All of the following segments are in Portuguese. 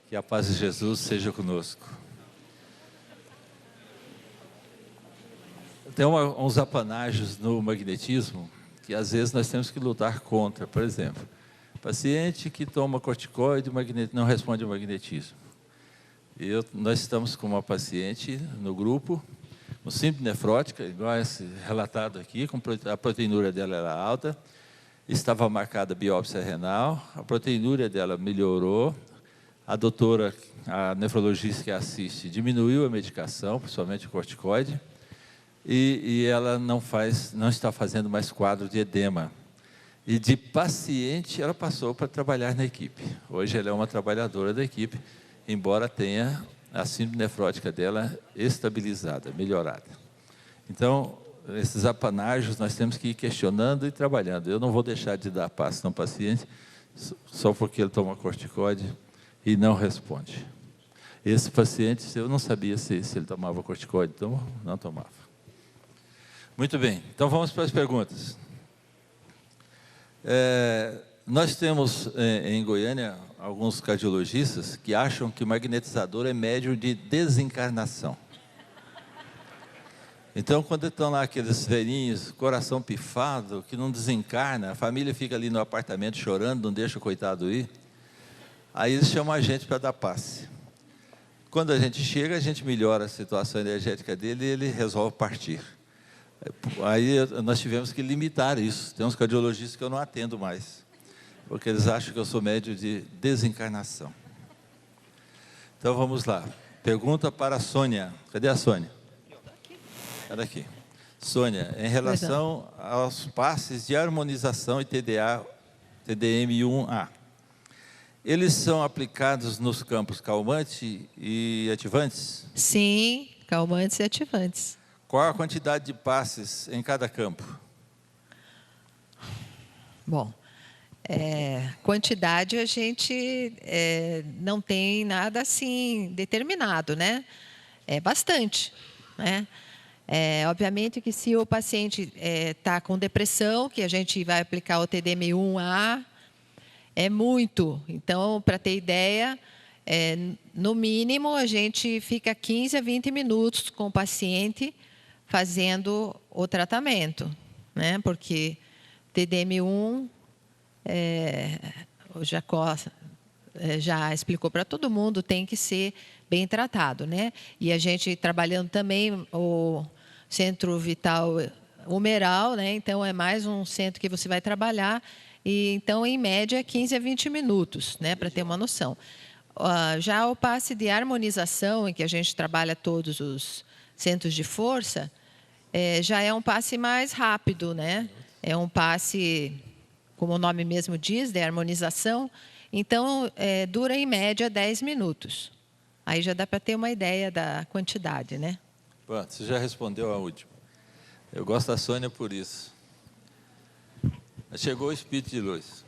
Que a paz de Jesus seja conosco. Tem uns apanágios no magnetismo que às vezes nós temos que lutar contra. Por exemplo, paciente que toma corticoide não responde ao magnetismo. Nós estamos com uma paciente no grupo, com síndrome nefrótica, igual esse relatado aqui, a proteinúria dela era alta, estava marcada biópsia renal, a proteinúria dela melhorou, a doutora, a nefrologista que assiste, diminuiu a medicação, principalmente o corticoide, e ela não está fazendo mais quadro de edema. E de paciente, ela passou para trabalhar na equipe. Hoje ela é uma trabalhadora da equipe, embora tenha a síndrome nefrótica dela estabilizada, melhorada. Então, esses apanágios nós temos que ir questionando e trabalhando. Eu não vou deixar de dar passe no paciente só porque ele toma corticoide e não responde. Esse paciente, eu não sabia se ele tomava corticoide, então não tomava. Muito bem, então vamos para as perguntas. Nós temos em Goiânia alguns cardiologistas que acham que o magnetizador é médium de desencarnação. Então, quando estão lá aqueles velhinhos, coração pifado, que não desencarna, a família fica ali no apartamento chorando, não deixa o coitado ir, aí eles chamam a gente para dar passe. Quando a gente chega, a gente melhora a situação energética dele e ele resolve partir. Aí nós tivemos que limitar isso. Tem uns cardiologistas que eu não atendo mais, porque eles acham que eu sou médium de desencarnação. Então vamos lá. Pergunta para a Sônia. Cadê a Sônia? Está aqui. Sônia, em relação aos passes de harmonização e TDM1A, eles são aplicados nos campos calmantes e ativantes? Sim, calmantes e ativantes. Qual a quantidade de passes em cada campo? Bom, quantidade a gente não tem nada assim determinado, né? É bastante, né? Obviamente que se o paciente está com depressão, que a gente vai aplicar o TDM1A, é muito. Então, para ter ideia, no mínimo a gente fica 15 a 20 minutos com o paciente fazendo o tratamento, né? Porque TDM1, o Jacó já explicou para todo mundo, tem que ser bem tratado, né? E a gente trabalhando também o centro vital humeral, né? Então é mais um centro que você vai trabalhar, e então em média 15 a 20 minutos, né? Para ter uma noção. Já o passe de harmonização, em que a gente trabalha todos os centros de força, já é um passe mais rápido, né? É um passe, como o nome mesmo diz, de harmonização. Então, dura em média 10 minutos. Aí já dá para ter uma ideia da quantidade, né? Pronto, você já respondeu a última. Eu gosto da Sônia por isso. Chegou o Espírito de Luz.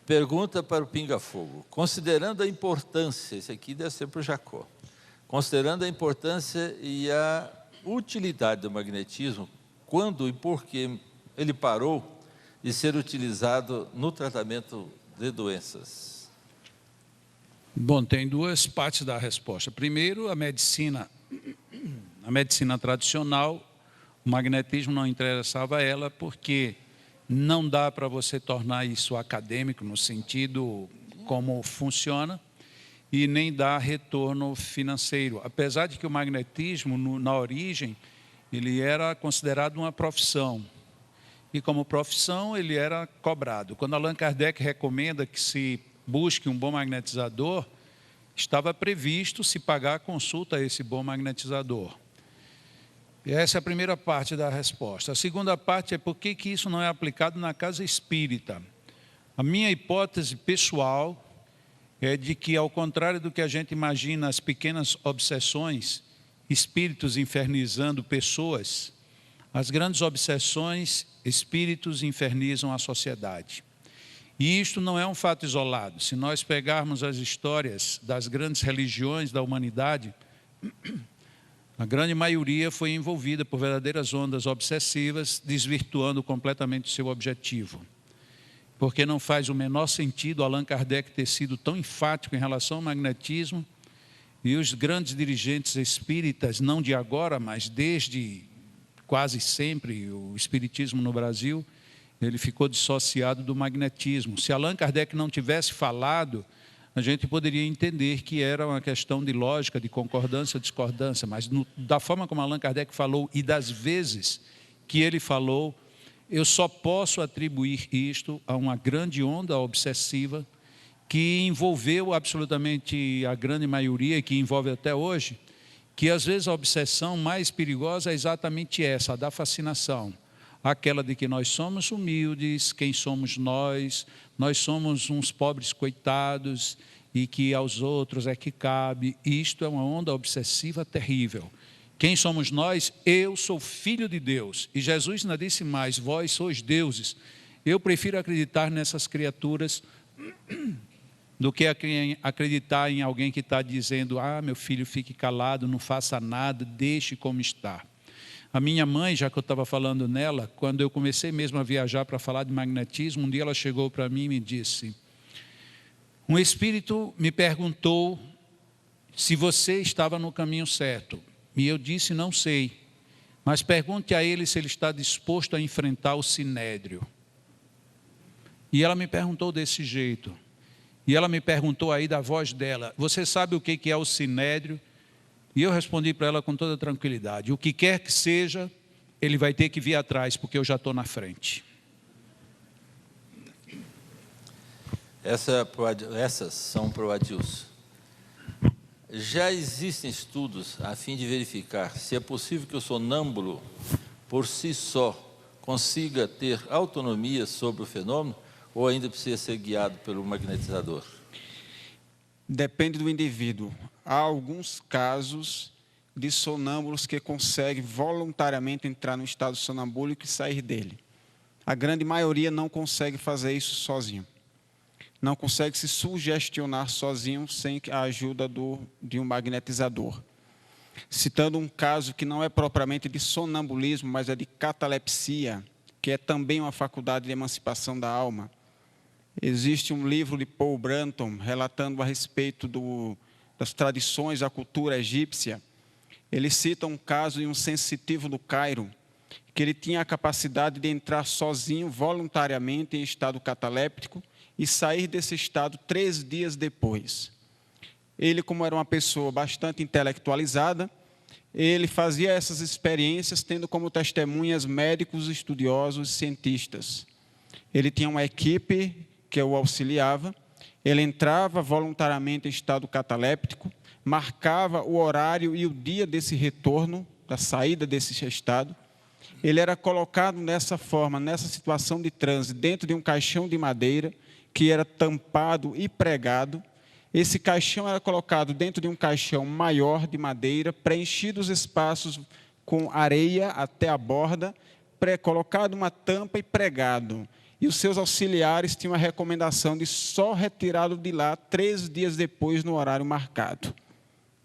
Pergunta para o Pinga Fogo. Considerando a importância, esse aqui deve ser para o Jacó. Considerando a importância e a utilidade do magnetismo, quando e por que ele parou de ser utilizado no tratamento de doenças? Bom, tem duas partes da resposta. Primeiro, a medicina tradicional, o magnetismo não interessava a ela porque não dá para você tornar isso acadêmico no sentido como funciona, e nem dá retorno financeiro. Apesar de que o magnetismo, na origem, ele era considerado uma profissão. E como profissão, ele era cobrado. Quando Allan Kardec recomenda que se busque um bom magnetizador, estava previsto se pagar a consulta a esse bom magnetizador. E essa é a primeira parte da resposta. A segunda parte é por que isso não é aplicado na casa espírita. A minha hipótese pessoal é de que, ao contrário do que a gente imagina, as pequenas obsessões, espíritos infernizando pessoas, as grandes obsessões, espíritos infernizam a sociedade. E isto não é um fato isolado. Se nós pegarmos as histórias das grandes religiões da humanidade, a grande maioria foi envolvida por verdadeiras ondas obsessivas, desvirtuando completamente o seu objetivo. porque não faz o menor sentido Allan Kardec ter sido tão enfático em relação ao magnetismo, e os grandes dirigentes espíritas, não de agora, mas desde quase sempre, o espiritismo no Brasil, ele ficou dissociado do magnetismo. Se Allan Kardec não tivesse falado, a gente poderia entender que era uma questão de lógica, de concordância, discordância, mas da forma como Allan Kardec falou e das vezes que ele falou, eu só posso atribuir isto a uma grande onda obsessiva que envolveu absolutamente a grande maioria, que envolve até hoje, que às vezes a obsessão mais perigosa é exatamente essa, a da fascinação. Aquela de que nós somos humildes, quem somos nós somos uns pobres coitados e que aos outros é que cabe. Isto é uma onda obsessiva terrível. Quem somos nós? Eu sou filho de Deus. E Jesus ainda disse mais, vós sois deuses. Eu prefiro acreditar nessas criaturas do que acreditar em alguém que está dizendo, meu filho, fique calado, não faça nada, deixe como está. A minha mãe, já que eu estava falando nela, quando eu comecei mesmo a viajar para falar de magnetismo, um dia ela chegou para mim e me disse, um espírito me perguntou se você estava no caminho certo. E eu disse, não sei, mas pergunte a ele se ele está disposto a enfrentar o sinédrio. E ela me perguntou desse jeito. E ela me perguntou aí da voz dela, você sabe o que é o sinédrio? E eu respondi para ela com toda tranquilidade, o que quer que seja, ele vai ter que vir atrás, porque eu já estou na frente. Essas são para o Adilson. Já existem estudos a fim de verificar se é possível que o sonâmbulo, por si só, consiga ter autonomia sobre o fenômeno, ou ainda precisa ser guiado pelo magnetizador? Depende do indivíduo. Há alguns casos de sonâmbulos que conseguem voluntariamente entrar no estado sonambúlico e sair dele. A grande maioria não consegue fazer isso sozinho. Não consegue se sugestionar sozinho sem a ajuda de um magnetizador. Citando um caso que não é propriamente de sonambulismo, mas é de catalepsia, que é também uma faculdade de emancipação da alma. Existe um livro de Paul Branton relatando a respeito das tradições da cultura egípcia. Ele cita um caso de um sensitivo do Cairo, que ele tinha a capacidade de entrar sozinho, voluntariamente, em estado cataléptico e sair desse estado 3 dias depois. Ele, como era uma pessoa bastante intelectualizada, ele fazia essas experiências tendo como testemunhas médicos, estudiosos e cientistas. Ele tinha uma equipe que o auxiliava, ele entrava voluntariamente em estado cataléptico, marcava o horário e o dia desse retorno, da saída desse estado. Ele era colocado nessa forma, nessa situação de transe, dentro de um caixão de madeira, que era tampado e pregado. Esse caixão era colocado dentro de um caixão maior de madeira, preenchido os espaços com areia até a borda, colocado uma tampa e pregado. E os seus auxiliares tinham a recomendação de só retirá-lo de lá 3 dias depois, no horário marcado.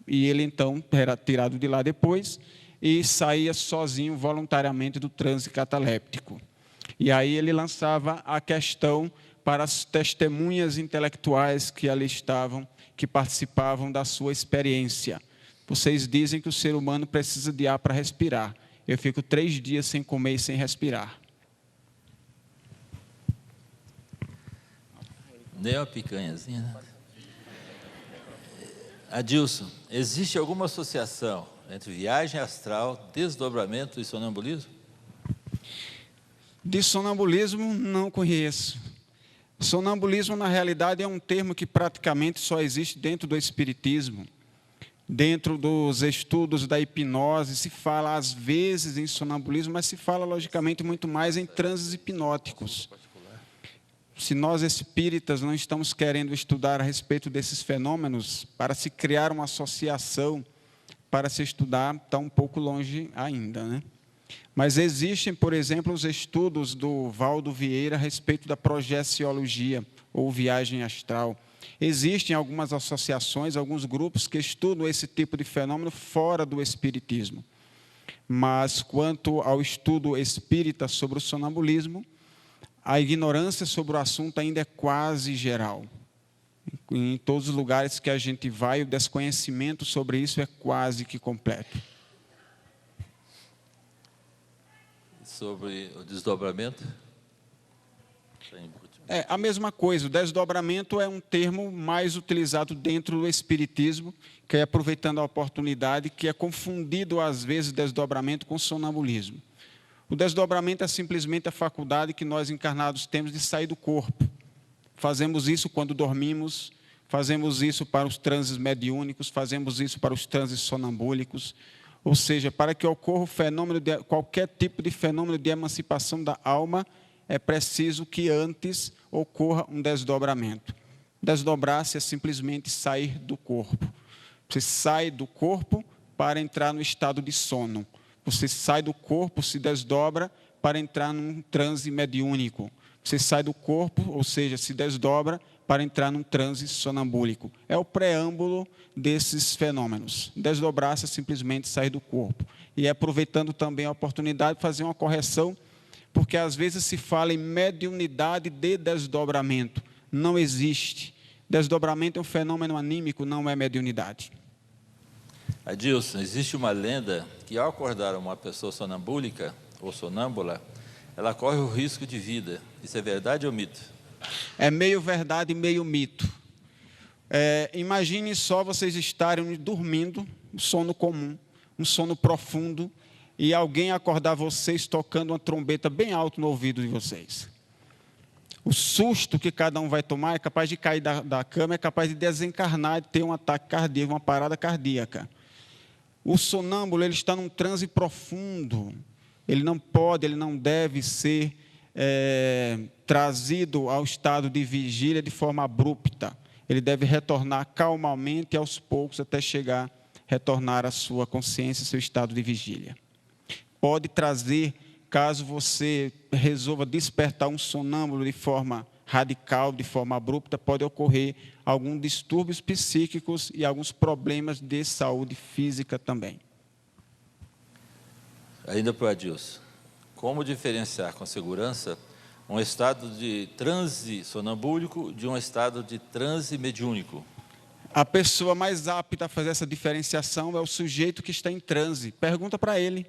E ele, então, era tirado de lá depois e saía sozinho, voluntariamente, do transe cataléptico. E aí ele lançava a questão para as testemunhas intelectuais que ali estavam, que participavam da sua experiência. Vocês dizem que o ser humano precisa de ar para respirar. Eu fico 3 dias sem comer e sem respirar. Nem uma picanhazinha, né? Adilson, existe alguma associação entre viagem astral, desdobramento e sonambulismo? De sonambulismo, não conheço. Sonambulismo, na realidade, é um termo que praticamente só existe dentro do espiritismo. Dentro dos estudos da hipnose, se fala às vezes em sonambulismo, mas se fala, logicamente, muito mais em transes hipnóticos. Se nós espíritas não estamos querendo estudar a respeito desses fenômenos, para se criar uma associação, para se estudar, está um pouco longe ainda, né? Mas existem, por exemplo, os estudos do Valdo Vieira a respeito da projeciologia, ou viagem astral. Existem algumas associações, alguns grupos que estudam esse tipo de fenômeno fora do espiritismo. Mas, quanto ao estudo espírita sobre o sonambulismo, a ignorância sobre o assunto ainda é quase geral. Em todos os lugares que a gente vai, o desconhecimento sobre isso é quase que completo. Sobre o desdobramento? É a mesma coisa, o desdobramento é um termo mais utilizado dentro do espiritismo, que é aproveitando a oportunidade, que é confundido às vezes desdobramento com sonambulismo. O desdobramento é simplesmente a faculdade que nós encarnados temos de sair do corpo. Fazemos isso quando dormimos, fazemos isso para os transes mediúnicos, fazemos isso para os transes sonambúlicos, ou seja, para que ocorra o fenômeno qualquer tipo de fenômeno de emancipação da alma, é preciso que antes ocorra um desdobramento. Desdobrar-se é simplesmente sair do corpo. Você sai do corpo para entrar no estado de sono. Você sai do corpo, se desdobra para entrar num transe mediúnico. Você sai do corpo, ou seja, se desdobra para entrar num transe sonambúlico. É o preâmbulo desses fenômenos. Desdobrar-se é simplesmente sair do corpo. E aproveitando também a oportunidade de fazer uma correção, porque às vezes se fala em mediunidade de desdobramento. Não existe. Desdobramento é um fenômeno anímico, não é mediunidade. Adilson, existe uma lenda que ao acordar uma pessoa sonambúlica ou sonâmbula, ela corre o risco de vida. Isso é verdade ou mito? É meio verdade e meio mito. Imagine só vocês estarem dormindo, um sono comum, um sono profundo, e alguém acordar vocês tocando uma trombeta bem alto no ouvido de vocês. O susto que cada um vai tomar é capaz de cair da cama, é capaz de desencarnar, de ter um ataque cardíaco, uma parada cardíaca. O sonâmbulo, ele está num transe profundo. Ele não pode, ele não deve ser trazido ao estado de vigília de forma abrupta. Ele deve retornar calmamente aos poucos até retornar à sua consciência, seu estado de vigília. Pode trazer, caso você resolva despertar um sonâmbulo de forma radical, de forma abrupta, pode ocorrer alguns distúrbios psíquicos e alguns problemas de saúde física também. Ainda para o Adilson, como diferenciar com segurança um estado de transe sonambúlico de um estado de transe mediúnico? A pessoa mais apta a fazer essa diferenciação é o sujeito que está em transe. Pergunta para ele.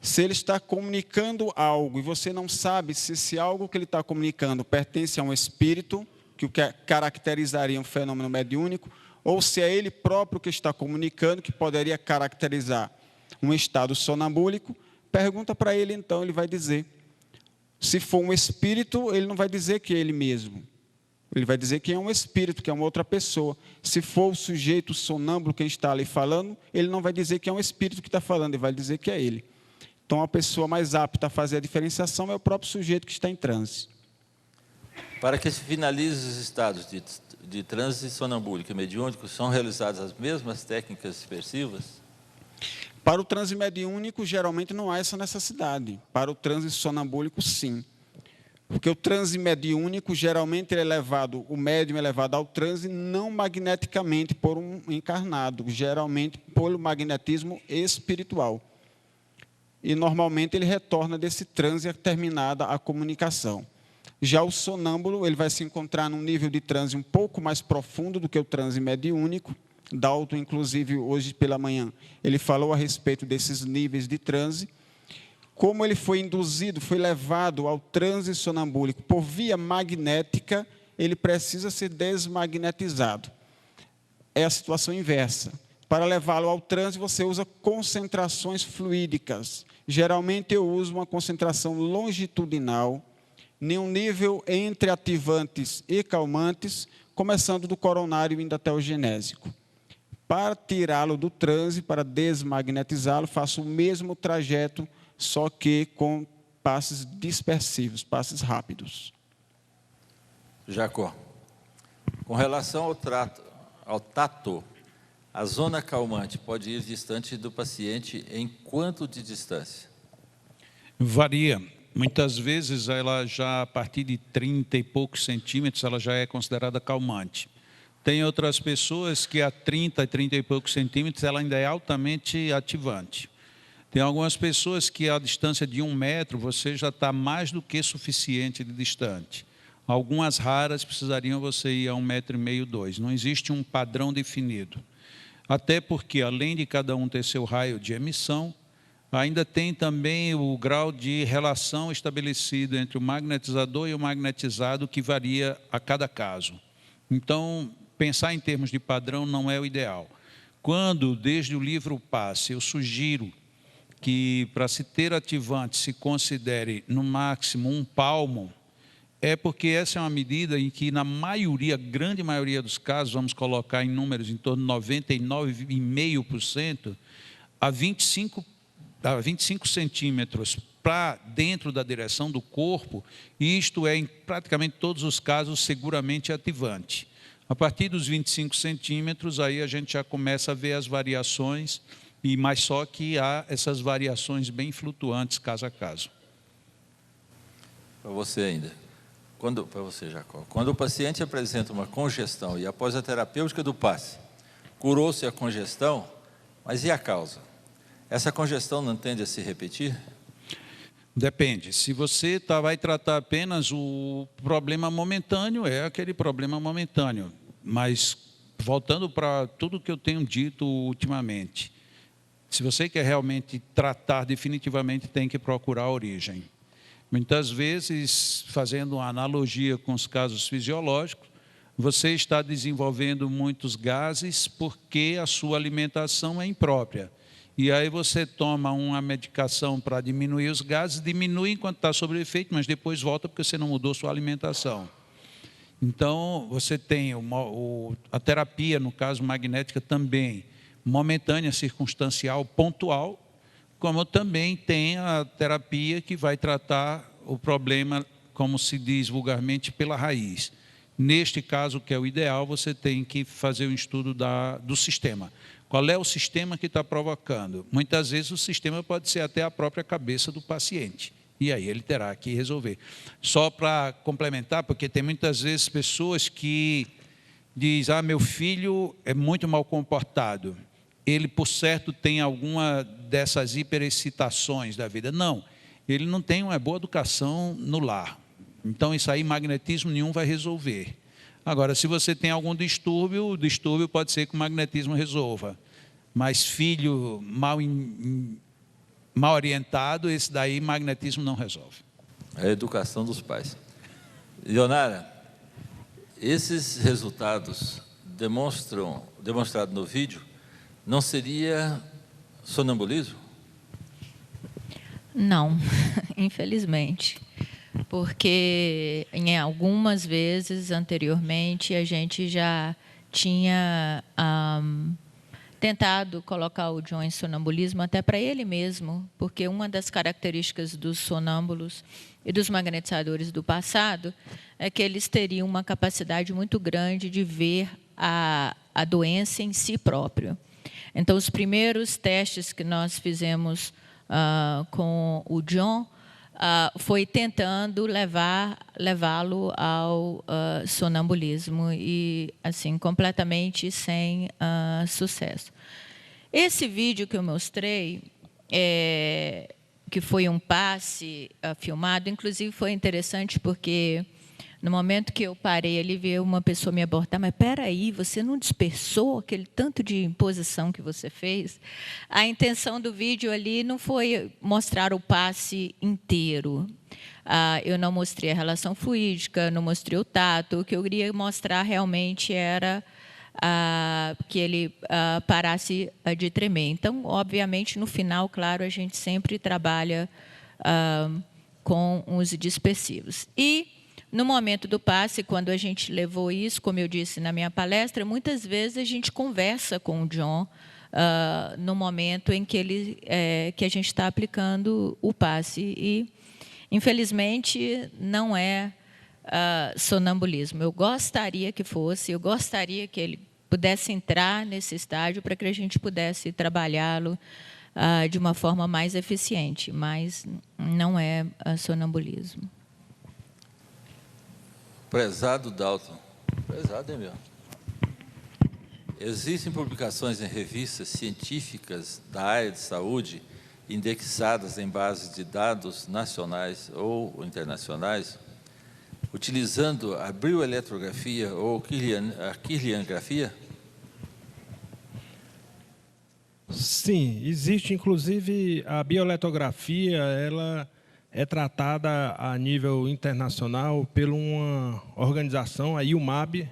Se ele está comunicando algo e você não sabe se esse algo que ele está comunicando pertence a um espírito, que caracterizaria um fenômeno mediúnico, ou se é ele próprio que está comunicando, que poderia caracterizar um estado sonambúlico, pergunta para ele então, ele vai dizer. Se for um espírito, ele não vai dizer que é ele mesmo. Ele vai dizer que é um espírito, que é uma outra pessoa. Se for o sujeito sonâmbulo quem está ali falando, ele não vai dizer que é um espírito que está falando, ele vai dizer que é ele. Então, a pessoa mais apta a fazer a diferenciação é o próprio sujeito que está em transe. Para que se finalize os estados de transe sonambúlico e mediúnico, são realizadas as mesmas técnicas dispersivas? Para o transe mediúnico, geralmente não há essa necessidade. Para o transe sonambúlico, sim. Porque o transe mediúnico, geralmente, o médium é levado ao transe não magneticamente por um encarnado, geralmente pelo magnetismo espiritual. E, normalmente, ele retorna desse transe terminada a comunicação. Já o sonâmbulo, ele vai se encontrar num nível de transe um pouco mais profundo do que o transe mediúnico. Dalton, inclusive, hoje pela manhã, ele falou a respeito desses níveis de transe. Como ele foi induzido, foi levado ao transe sonambúlico por via magnética, ele precisa ser desmagnetizado. É a situação inversa. Para levá-lo ao transe, você usa concentrações fluídicas. Geralmente eu uso uma concentração longitudinal, em um nível entre ativantes e calmantes, começando do coronário e indo até o genésico. Para tirá-lo do transe, para desmagnetizá-lo, faço o mesmo trajeto, só que com passes dispersivos, passes rápidos. Jacó, com relação ao tato, a zona calmante pode ir distante do paciente em quanto de distância? Varia. Muitas vezes, ela já a partir de 30 e poucos centímetros, ela já é considerada calmante. Tem outras pessoas que a 30 e poucos centímetros, ela ainda é altamente ativante. Tem algumas pessoas que a distância de 1 metro você já está mais do que suficiente de distante. Algumas raras precisariam você ir a 1,5 m, 2. Não existe um padrão definido. Até porque, além de cada um ter seu raio de emissão, ainda tem também o grau de relação estabelecido entre o magnetizador e o magnetizado, que varia a cada caso. Então, pensar em termos de padrão não é o ideal. Quando, desde o livro Passe, eu sugiro que, para se ter ativante, se considere, no máximo, 1 palmo, é porque essa é uma medida em que, na maioria, grande maioria dos casos, vamos colocar em números em torno de 99,5%, a 25 centímetros para dentro da direção do corpo, e isto é, em praticamente todos os casos, seguramente ativante. A partir dos 25 centímetros, aí a gente já começa a ver as variações, mas só que há essas variações bem flutuantes, caso a caso. Para você ainda. Para você, Jacó. Quando o paciente apresenta uma congestão e após a terapêutica do passe, curou-se a congestão, mas e a causa? Essa congestão não tende a se repetir? Depende. Se você vai tratar apenas o problema momentâneo, é aquele problema momentâneo. Mas, voltando para tudo que eu tenho dito ultimamente, se você quer realmente tratar definitivamente, tem que procurar a origem. Muitas vezes, fazendo uma analogia com os casos fisiológicos, você está desenvolvendo muitos gases porque a sua alimentação é imprópria. E aí você toma uma medicação para diminuir os gases, diminui enquanto está sob efeito, mas depois volta porque você não mudou sua alimentação. Então, você tem a terapia, no caso magnética também, momentânea, circunstancial, pontual, como também tem a terapia que vai tratar o problema, como se diz vulgarmente, pela raiz. Neste caso, que é o ideal, você tem que fazer um estudo do sistema. Qual é o sistema que está provocando? Muitas vezes o sistema pode ser até a própria cabeça do paciente. E aí ele terá que resolver. Só para complementar, porque tem muitas vezes pessoas que dizem, meu filho é muito mal comportado. Ele, por certo, tem alguma dessas hiperexcitações da vida. Não, ele não tem uma boa educação no lar. Então, isso aí, magnetismo nenhum vai resolver. Agora, se você tem algum distúrbio, o distúrbio pode ser que o magnetismo resolva. Mas filho mal orientado, esse daí, magnetismo não resolve. A educação dos pais. Leonara, esses resultados demonstrados no vídeo, não seria sonambulismo? Não, infelizmente, porque em algumas vezes anteriormente a gente já tinha tentado colocar o John em sonambulismo até para ele mesmo, porque uma das características dos sonâmbulos e dos magnetizadores do passado é que eles teriam uma capacidade muito grande de ver a doença em si próprio. Então, os primeiros testes que nós fizemos com o John foi tentando levá-lo ao sonambulismo e, assim, completamente sem sucesso. Esse vídeo que eu mostrei, que foi um passe filmado, inclusive foi interessante porque no momento que eu parei ali, veio uma pessoa me abordar, mas espera aí, você não dispersou aquele tanto de imposição que você fez? A intenção do vídeo ali não foi mostrar o passe inteiro. Eu não mostrei a relação fluídica, não mostrei o tato. O que eu queria mostrar realmente era que ele parasse de tremer. Então, obviamente, no final, claro, a gente sempre trabalha com os dispersivos. E no momento do passe, quando a gente levou isso, como eu disse na minha palestra, muitas vezes a gente conversa com o John no momento em que que a gente está aplicando o passe. E, infelizmente, não é sonambulismo. Eu gostaria que fosse, eu gostaria que ele pudesse entrar nesse estágio para que a gente pudesse trabalhá-lo de uma forma mais eficiente, mas não é sonambulismo. Prezado Dalton, prezado é meu. Existem publicações em revistas científicas da área de saúde indexadas em bases de dados nacionais ou internacionais, utilizando a bioeletrografia ou a quirliangrafia? Sim, existe inclusive a bioeletrografia, ela é tratada a nível internacional por uma organização, a IUMAB,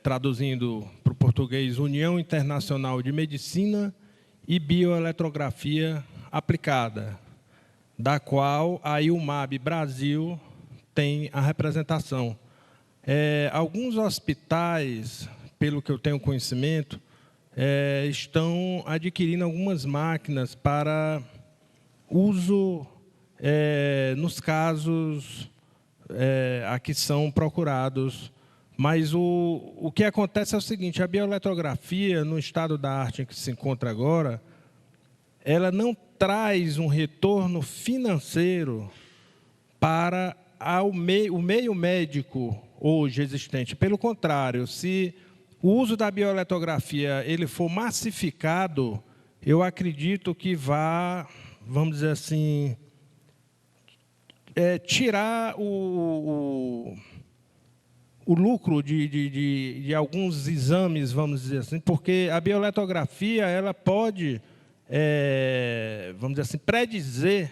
traduzindo para o português, União Internacional de Medicina e Bioeletrografia Aplicada, da qual a IUMAB Brasil tem a representação. Alguns hospitais, pelo que eu tenho conhecimento, estão adquirindo algumas máquinas para uso nos casos a que são procurados. Mas o que acontece é o seguinte, a bioeletrografia, no estado da arte em que se encontra agora, ela não traz um retorno financeiro para o meio médico hoje existente. Pelo contrário, se o uso da bioeletrografia ele for massificado, eu acredito que vamos dizer assim, tirar o lucro de alguns exames, vamos dizer assim, porque a bioeletrografia ela pode, vamos dizer assim, predizer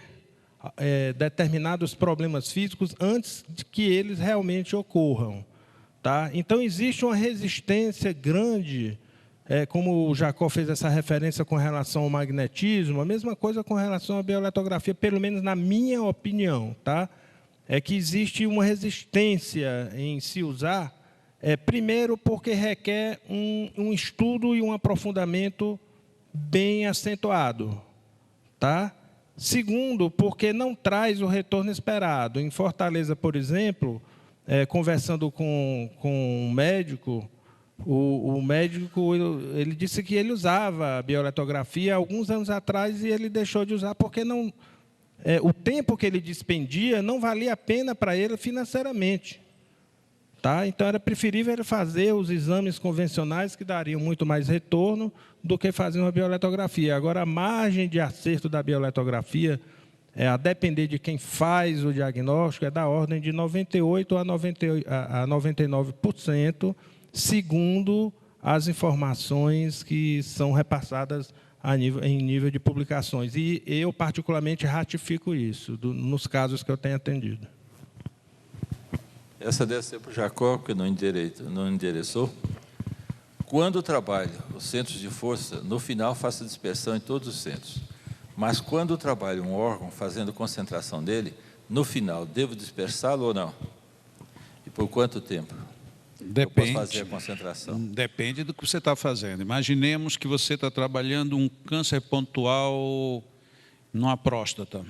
determinados problemas físicos antes de que eles realmente ocorram. Tá? Então, existe uma resistência grande, como o Jacó fez essa referência com relação ao magnetismo, a mesma coisa com relação à bioeletrografia, pelo menos na minha opinião, tá? É que existe uma resistência em se usar, primeiro porque requer um estudo e um aprofundamento bem acentuado. Tá? Segundo, porque não traz o retorno esperado. Em Fortaleza, por exemplo, conversando com um médico, o médico ele disse que ele usava a bioeletrografia alguns anos atrás e ele deixou de usar porque não... o tempo que ele despendia não valia a pena para ele financeiramente. Tá? Então, era preferível ele fazer os exames convencionais, que dariam muito mais retorno, do que fazer uma bioeletrografia. Agora, a margem de acerto da bioeletrografia, a depender de quem faz o diagnóstico, é da ordem de 98% a 99%, segundo as informações que são repassadas em nível de publicações. E eu, particularmente, ratifico isso, nos casos que eu tenho atendido. Essa deve ser para o Jacó, que não endereçou. Quando trabalha os centros de força, no final faço dispersão em todos os centros. Mas quando trabalha um órgão fazendo concentração dele, no final, devo dispersá-lo ou não? E por quanto tempo? Depende, eu posso fazer a concentração? Depende do que você está fazendo. Imaginemos que você está trabalhando um câncer pontual numa próstata.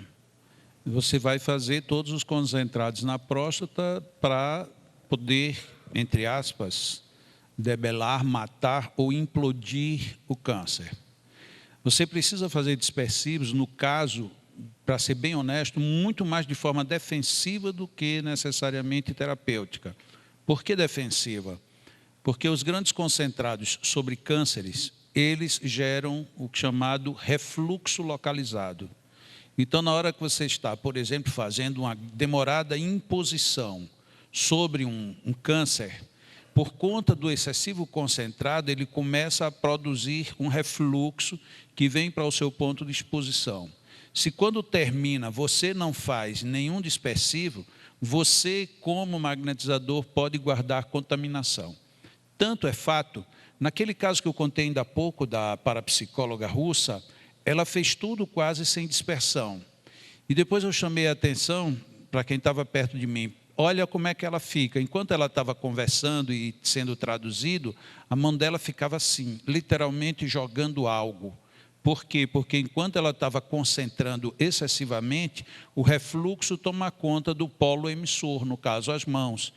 Você vai fazer todos os concentrados na próstata para poder, entre aspas, debelar, matar ou implodir o câncer. Você precisa fazer dispersivos, no caso, para ser bem honesto, muito mais de forma defensiva do que necessariamente terapêutica. Por que defensiva? Porque os grandes concentrados sobre cânceres, eles geram o chamado refluxo localizado. Então, na hora que você está, por exemplo, fazendo uma demorada imposição sobre um câncer, por conta do excessivo concentrado, ele começa a produzir um refluxo que vem para o seu ponto de exposição. Se quando termina você não faz nenhum dispersivo, você, como magnetizador, pode guardar contaminação. Tanto é fato, naquele caso que eu contei ainda há pouco, da parapsicóloga russa, ela fez tudo quase sem dispersão. E depois eu chamei a atenção para quem estava perto de mim. Olha como é que ela fica. Enquanto ela estava conversando e sendo traduzido, a mão dela ficava assim, literalmente jogando algo. Por quê? Porque enquanto ela estava concentrando excessivamente, o refluxo toma conta do polo emissor, no caso as mãos.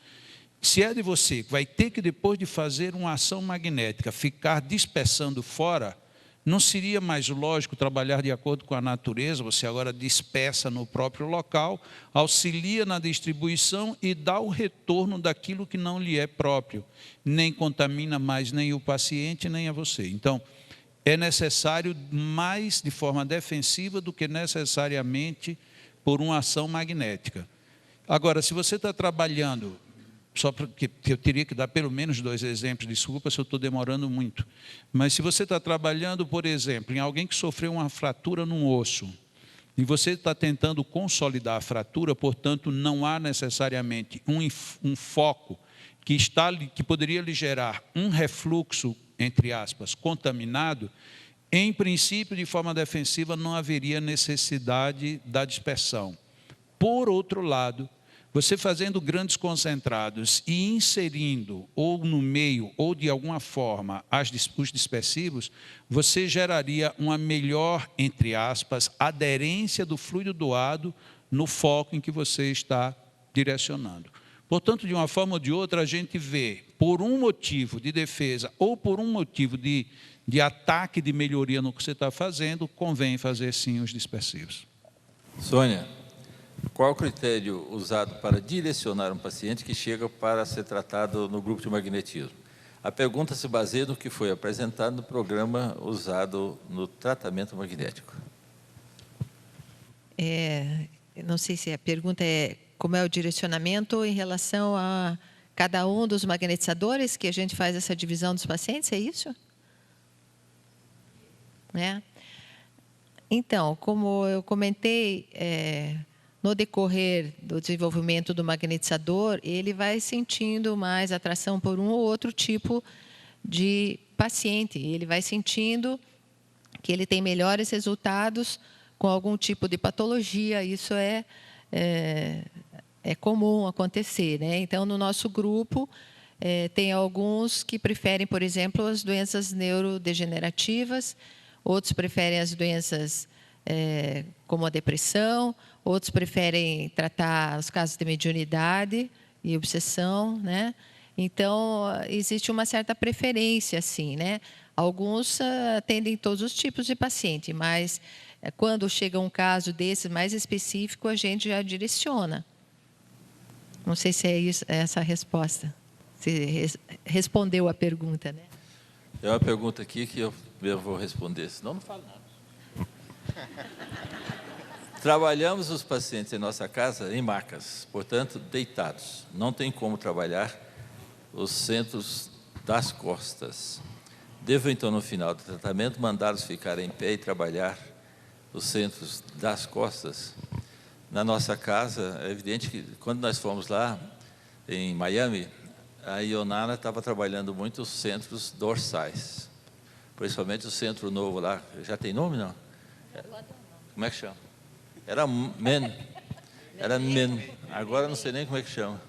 Se é de você que vai ter que, depois de fazer uma ação magnética, ficar dispersando fora, não seria mais lógico trabalhar de acordo com a natureza? Você agora dispersa no próprio local, auxilia na distribuição e dá o retorno daquilo que não lhe é próprio. Nem contamina mais nem o paciente, nem a você. Então, é necessário mais de forma defensiva do que necessariamente por uma ação magnética. Agora, se você está trabalhando, só porque eu teria que dar pelo menos 2 exemplos, desculpa se eu estou demorando muito, mas se você está trabalhando, por exemplo, em alguém que sofreu uma fratura num osso, e você está tentando consolidar a fratura, portanto, não há necessariamente um foco que poderia lhe gerar um refluxo, entre aspas, contaminado, em princípio, de forma defensiva, não haveria necessidade da dispersão. Por outro lado, você fazendo grandes concentrados e inserindo, ou no meio, ou de alguma forma, os dispersivos, você geraria uma melhor, entre aspas, aderência do fluido doado no foco em que você está direcionando. Portanto, de uma forma ou de outra, a gente vê, por um motivo de defesa ou por um motivo de ataque, de melhoria no que você está fazendo, convém fazer sim os dispersivos. Sônia, qual o critério usado para direcionar um paciente que chega para ser tratado no grupo de magnetismo? A pergunta se baseia no que foi apresentado no programa usado no tratamento magnético. Não sei se a pergunta é como é o direcionamento em relação a cada um dos magnetizadores, que a gente faz essa divisão dos pacientes, é isso? Então, como eu comentei, no decorrer do desenvolvimento do magnetizador, ele vai sentindo mais atração por um ou outro tipo de paciente. Ele vai sentindo que ele tem melhores resultados com algum tipo de patologia. Isso é comum acontecer, né? Então, no nosso grupo, tem alguns que preferem, por exemplo, as doenças neurodegenerativas, outros preferem as doenças como a depressão, outros preferem tratar os casos de mediunidade e obsessão, né? Então, existe uma certa preferência, assim, né? Alguns atendem todos os tipos de paciente, mas quando chega um caso desse mais específico, a gente já direciona. Não sei se é essa a resposta. Se respondeu a pergunta, né? É uma pergunta aqui que eu vou responder, senão não falo nada. Trabalhamos os pacientes em nossa casa em macas, portanto, deitados. Não tem como trabalhar os centros das costas. Devo, então, no final do tratamento, mandá-los ficar em pé e trabalhar os centros das costas? Na nossa casa, é evidente que, quando nós fomos lá, em Miami, a Ionara estava trabalhando muito os centros dorsais, principalmente o centro novo lá. Já tem nome, não? Como é que chama? Era MEN. Agora não sei nem como é que chama.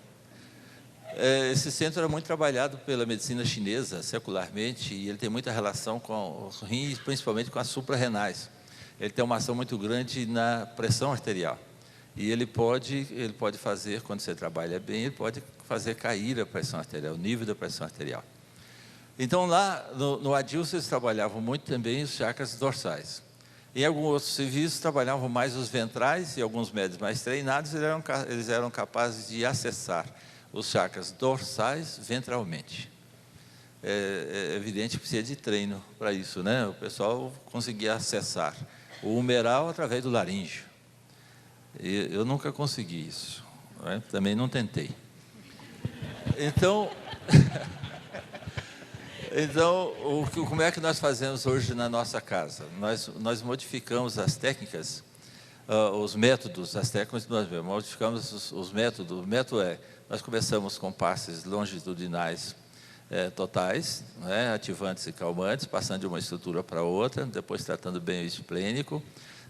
Esse centro era muito trabalhado pela medicina chinesa, secularmente, e ele tem muita relação com os rins, principalmente com as suprarrenais. Ele tem uma ação muito grande na pressão arterial. E ele pode fazer, quando você trabalha bem, ele pode fazer cair a pressão arterial, o nível da pressão arterial. Então, lá no Adilson, eles trabalhavam muito também os chakras dorsais. Em alguns outros serviços, trabalhavam mais os ventrais, e alguns médicos mais treinados, eles eram capazes de acessar os chakras dorsais ventralmente. É evidente que precisa de treino para isso, né? O pessoal conseguia acessar o humeral através do laríngeo. Eu nunca consegui isso, né? Também não tentei. Então, como é que nós fazemos hoje na nossa casa? Nós modificamos as técnicas, os métodos, as técnicas, nós modificamos os métodos. O método nós começamos com passes longitudinais totais, né, ativantes e calmantes, passando de uma estrutura para outra, depois tratando bem o esplênico,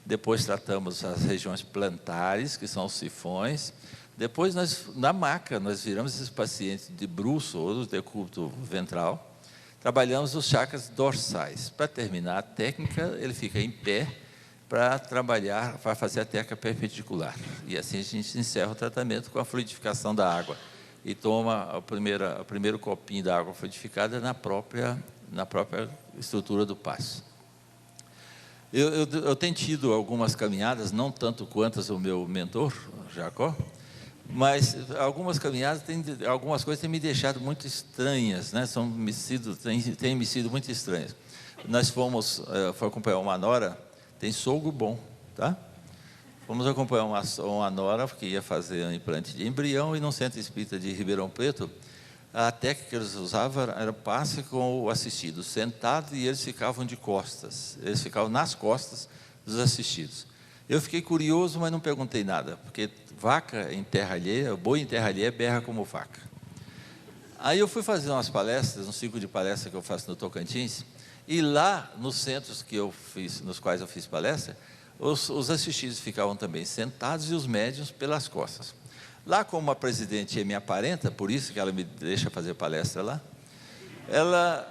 depois tratamos as regiões plantares, que são os sifões. Depois, na maca, nós viramos esses pacientes de bruço ou do decúbito ventral, trabalhamos os chakras dorsais. Para terminar a técnica, ele fica em pé para trabalhar, para fazer a técnica perpendicular. E assim a gente encerra o tratamento com a fluidificação da água. E toma o primeiro copinho da água fluidificada na própria estrutura do passo. Eu tenho tido algumas caminhadas, não tanto quanto o meu mentor, Jacó, Mas algumas caminhadas, algumas coisas têm me deixado muito estranhas, né? Têm me sido muito estranhas. Nós fomos acompanhar uma nora, tem sogro bom, tá? Fomos acompanhar uma nora que ia fazer um implante de embrião e no Centro Espírita de Ribeirão Preto, a técnica que eles usavam era passe com o assistido, sentado, e eles ficavam de costas, eles ficavam nas costas dos assistidos. Eu fiquei curioso, mas não perguntei nada, porque vaca em terra alheia, boi em terra alheia berra como vaca. Aí eu fui fazer umas palestras, um ciclo de palestras que eu faço no Tocantins, e lá nos centros nos quais eu fiz palestra, os assistidos ficavam também sentados e os médiuns pelas costas. Lá, como a presidente é minha parenta, por isso que ela me deixa fazer palestra lá, ela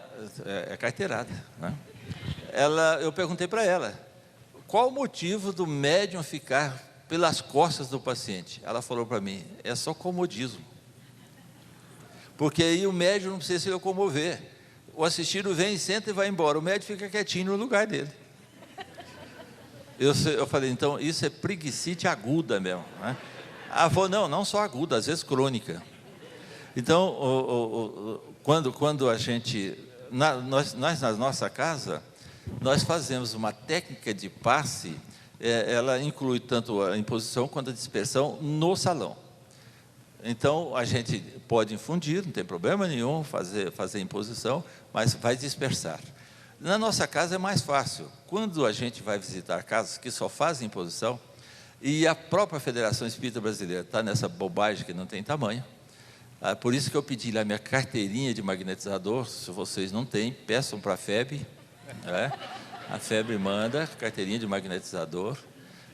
é carteirada, né? Eu perguntei para ela, qual o motivo do médium ficar pelas costas do paciente? Ela falou para mim, é só comodismo. Porque aí o médium não precisa se locomover. O assistido vem, senta e vai embora. O médium fica quietinho no lugar dele. Eu falei, então, isso é preguicite aguda mesmo, né? Ela falou, não só aguda, às vezes crônica. Então, quando a gente... Nós, na nossa casa, nós fazemos uma técnica de passe, ela inclui tanto a imposição quanto a dispersão no salão. Então, a gente pode infundir, não tem problema nenhum, fazer imposição, mas vai dispersar. Na nossa casa é mais fácil. Quando a gente vai visitar casas que só fazem imposição, e a própria Federação Espírita Brasileira está nessa bobagem que não tem tamanho, por isso que eu pedi lá minha carteirinha de magnetizador. Se vocês não têm, peçam para a FEB, né? A FEB manda carteirinha de magnetizador.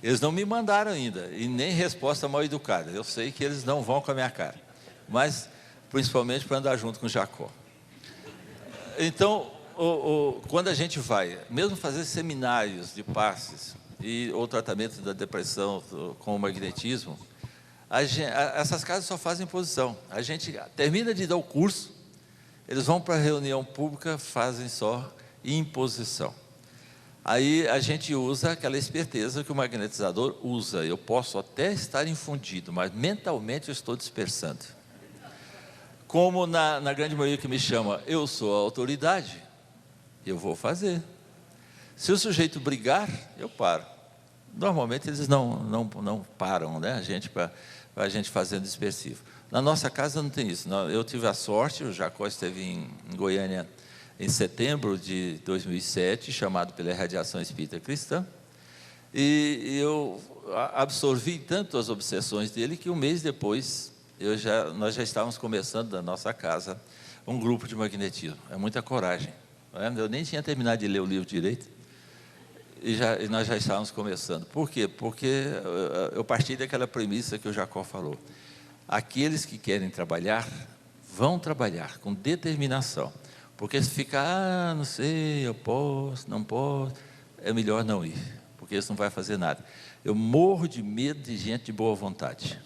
Eles não me mandaram ainda, e nem resposta mal educada. Eu sei que eles não vão com a minha cara, mas principalmente para andar junto com Jacó. Então, quando a gente vai, mesmo fazer seminários de passes ou tratamento da depressão com o magnetismo, essas casas só fazem imposição. A gente termina de dar o curso, eles vão para a reunião pública, fazem só imposição. Aí a gente usa aquela esperteza que o magnetizador usa. Eu posso até estar infundido, mas mentalmente eu estou dispersando. Como na grande maioria que me chama, eu sou a autoridade, eu vou fazer. Se o sujeito brigar, eu paro. Normalmente eles não param, né? A gente fazendo dispersivo. Na nossa casa não tem isso. Eu tive a sorte, o Jacó esteve em Goiânia em setembro de 2007, chamado pela Irradiação Espírita Cristã, e eu absorvi tanto as obsessões dele que um mês depois nós já estávamos começando na nossa casa um grupo de magnetismo. É muita coragem, né? Eu nem tinha terminado de ler o livro direito e nós já estávamos começando. Por quê? Porque eu parti daquela premissa que o Jacó falou. Aqueles que querem trabalhar, vão trabalhar com determinação. Porque se ficar, não sei, eu posso, não posso, é melhor não ir, porque isso não vai fazer nada. Eu morro de medo de gente de boa vontade.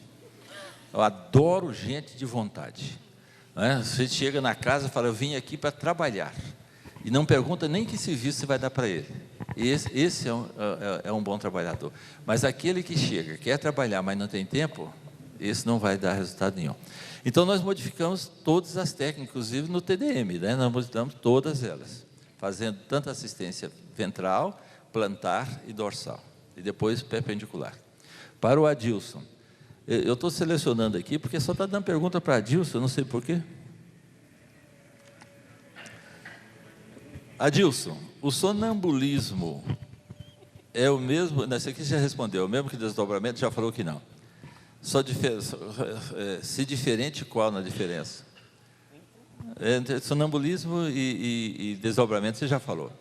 Eu adoro gente de vontade, né? Você chega na casa e fala, eu vim aqui para trabalhar, e não pergunta nem que serviço você vai dar para ele. Esse é um bom trabalhador. Mas aquele que chega, quer trabalhar, mas não tem tempo, esse não vai dar resultado nenhum. Então, nós modificamos todas as técnicas, inclusive no TDM, né? Nós modificamos todas elas, fazendo tanto assistência ventral, plantar e dorsal, e depois perpendicular. Para o Adilson, eu estou selecionando aqui, porque só está dando pergunta para Adilson, eu não sei porquê. Adilson, o sonambulismo é o mesmo, esse aqui já respondeu, é o mesmo que desdobramento, já falou que não. Se diferente, qual na diferença? Entre sonambulismo e desdobramento, você já falou.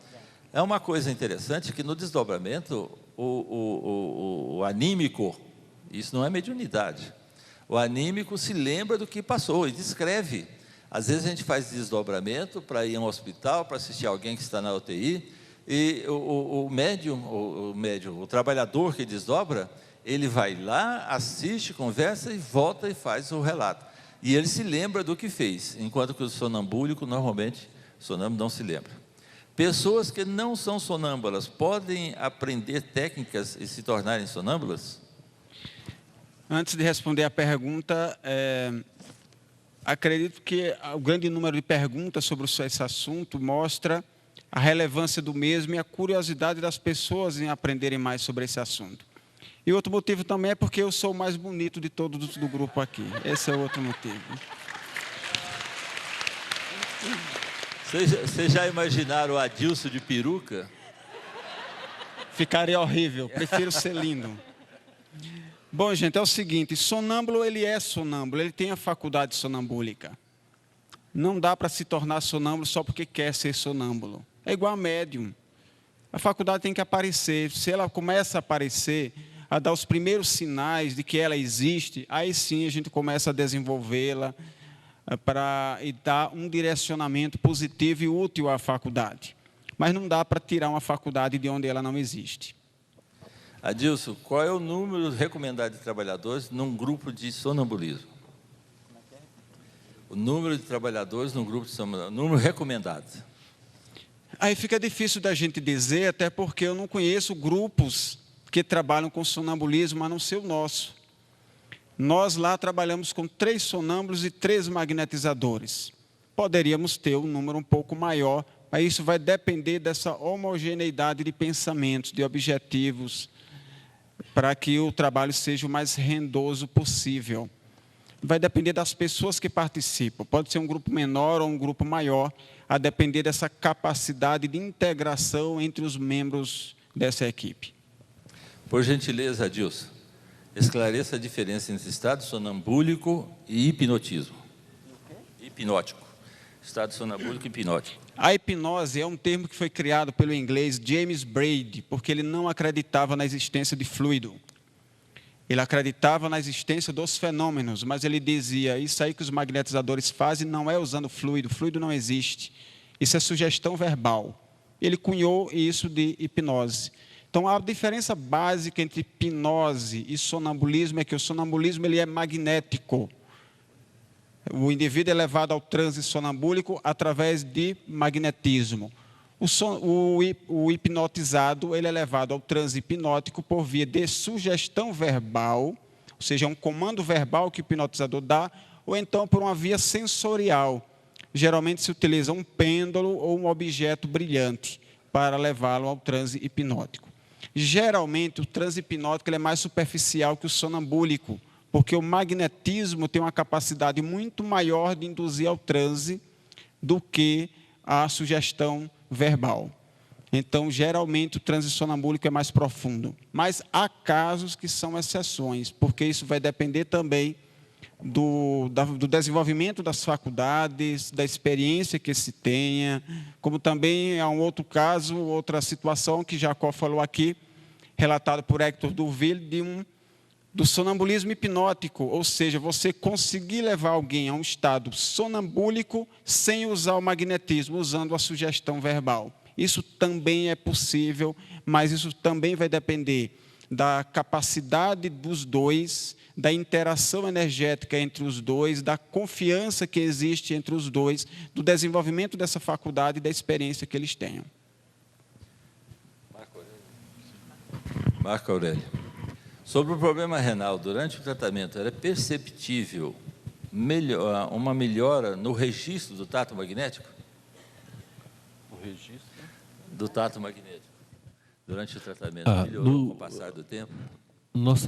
É uma coisa interessante que no desdobramento, o anímico, isso não é mediunidade, o anímico se lembra do que passou e descreve. Às vezes a gente faz desdobramento para ir a um hospital, para assistir alguém que está na UTI, e o médium, o trabalhador que desdobra, ele vai lá, assiste, conversa e volta e faz o relato. E ele se lembra do que fez, enquanto que o sonambúlico, normalmente, o sonâmbulo não se lembra. Pessoas que não são sonâmbulas podem aprender técnicas e se tornarem sonâmbulas? Antes de responder a pergunta, acredito que o grande número de perguntas sobre esse assunto mostra a relevância do mesmo e a curiosidade das pessoas em aprenderem mais sobre esse assunto. E outro motivo também é porque eu sou o mais bonito de todos do grupo aqui. Esse é o outro motivo. Vocês já imaginaram o Adilson de peruca? Ficaria horrível, prefiro ser lindo. Bom, gente, é o seguinte, sonâmbulo, ele é sonâmbulo, ele tem a faculdade sonambúlica. Não dá para se tornar sonâmbulo só porque quer ser sonâmbulo. É igual a médium. A faculdade tem que aparecer. Se ela começa a aparecer, a dar os primeiros sinais de que ela existe, aí sim a gente começa a desenvolvê-la e dar um direcionamento positivo e útil à faculdade. Mas não dá para tirar uma faculdade de onde ela não existe. Adilson, qual é o número recomendado de trabalhadores num grupo de sonambulismo? O número de trabalhadores num grupo de sonambulismo, número recomendado. Aí fica difícil da gente dizer, até porque eu não conheço grupos que trabalham com sonambulismo, a não ser o nosso. Nós lá trabalhamos com 3 sonâmbulos e 3 magnetizadores. Poderíamos ter um número um pouco maior, mas isso vai depender dessa homogeneidade de pensamentos, de objetivos, para que o trabalho seja o mais rendoso possível. Vai depender das pessoas que participam. Pode ser um grupo menor ou um grupo maior, a depender dessa capacidade de integração entre os membros dessa equipe. Por gentileza, Adilson, esclareça a diferença entre estado sonambúlico e hipnotismo. Hipnótico. Estado sonambúlico e hipnótico. A hipnose é um termo que foi criado pelo inglês James Braid, porque ele não acreditava na existência de fluido. Ele acreditava na existência dos fenômenos, mas ele dizia, isso aí que os magnetizadores fazem não é usando fluido não existe. Isso é sugestão verbal. Ele cunhou isso de hipnose. Então, a diferença básica entre hipnose e sonambulismo é que o sonambulismo ele é magnético. O indivíduo é levado ao transe sonambúlico através de magnetismo. O hipnotizado ele é levado ao transe hipnótico por via de sugestão verbal, ou seja, um comando verbal que o hipnotizador dá, ou então por uma via sensorial. Geralmente se utiliza um pêndulo ou um objeto brilhante para levá-lo ao transe hipnótico. Geralmente o transe hipnótico ele é mais superficial que o sonambúlico, porque o magnetismo tem uma capacidade muito maior de induzir ao transe do que a sugestão verbal. Então, geralmente, o transe sonambúlico é mais profundo. Mas há casos que são exceções, porque isso vai depender também do desenvolvimento das faculdades, da experiência que se tenha, como também há um outro caso, outra situação que Jacó falou aqui, relatado por Hector Durville, do sonambulismo hipnótico, ou seja, você conseguir levar alguém a um estado sonambúlico sem usar o magnetismo, usando a sugestão verbal. Isso também é possível, mas isso também vai depender da capacidade dos dois, da interação energética entre os dois, da confiança que existe entre os dois, do desenvolvimento dessa faculdade e da experiência que eles tenham. Marco Aurélio. Sobre o problema renal, durante o tratamento, era perceptível uma melhora no registro do tato magnético? O registro? Do tato magnético. Durante o tratamento, melhorou com o passar do tempo?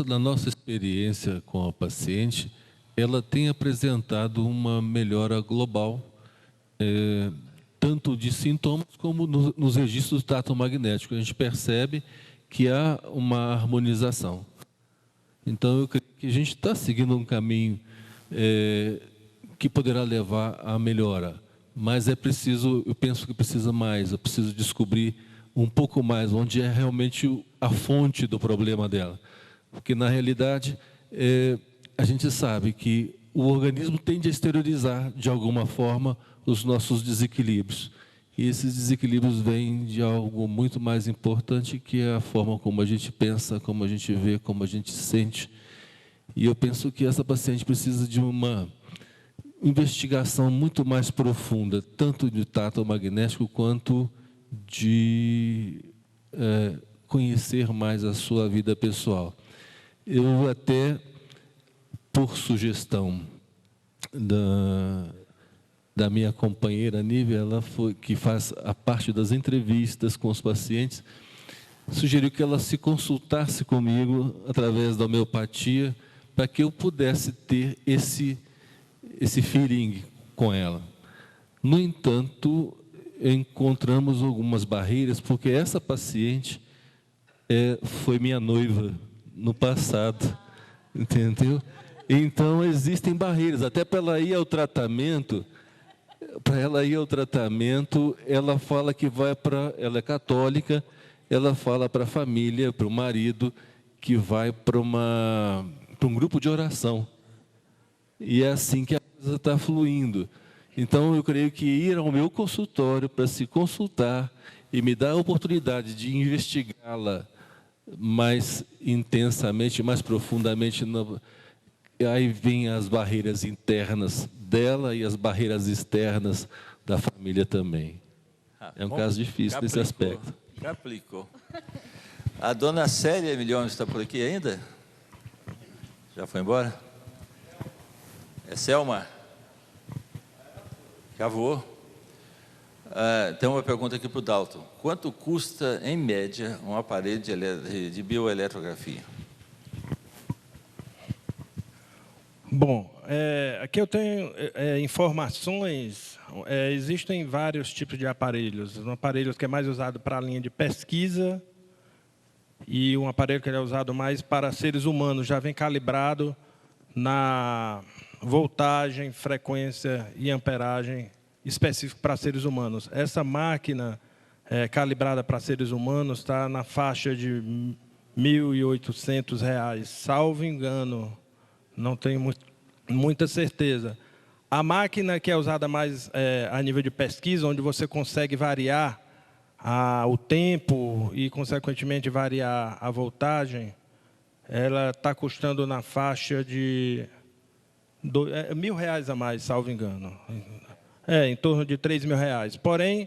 Na nossa experiência com a paciente, ela tem apresentado uma melhora global, tanto de sintomas como nos registros do tato magnético. A gente percebe que há uma harmonização. Então, eu creio que a gente está seguindo um caminho que poderá levar à melhora. Mas é preciso, eu penso que precisa mais, eu preciso descobrir um pouco mais onde é realmente a fonte do problema dela. Porque, na realidade, a gente sabe que o organismo tende a exteriorizar, de alguma forma, os nossos desequilíbrios. E esses desequilíbrios vêm de algo muito mais importante, que é a forma como a gente pensa, como a gente vê, como a gente sente. E eu penso que essa paciente precisa de uma investigação muito mais profunda, tanto de tato magnético, quanto de conhecer mais a sua vida pessoal. Eu até por sugestão da minha companheira Nívia, que faz a parte das entrevistas com os pacientes, sugeriu que ela se consultasse comigo através da homeopatia, para que eu pudesse ter esse feeling com ela. No entanto, encontramos algumas barreiras, porque essa paciente foi minha noiva no passado, entendeu? Então, existem barreiras. Até para ela ir ao tratamento, ela fala que ela é católica, ela fala para a família, para o marido, que vai para um grupo de oração. E é assim que a coisa está fluindo. Então, eu creio que ir ao meu consultório para se consultar e me dar a oportunidade de investigá-la mais intensamente, mais profundamente, aí vem as barreiras internas dela e as barreiras externas da família também. É um caso difícil nesse aspecto. Já aplicou. A dona Célia Milhões está por aqui ainda? Já foi embora? É Selma? Já voou? Tem uma pergunta aqui para o Dalton. Quanto custa, em média, um aparelho de bioeletrografia? Bom, aqui eu tenho informações. Existem vários tipos de aparelhos. Um aparelho que é mais usado para a linha de pesquisa e um aparelho que é usado mais para seres humanos, já vem calibrado na voltagem, frequência e amperagem específico para seres humanos. Essa máquina calibrada para seres humanos está na faixa de R$ 1.800, salvo engano. Não tenho muita certeza. A máquina que é usada mais a nível de pesquisa, onde você consegue variar o tempo e, consequentemente, variar a voltagem, ela está custando na faixa de R$ 1.000 a mais, salvo engano. Em torno de R$ 3.000. Porém,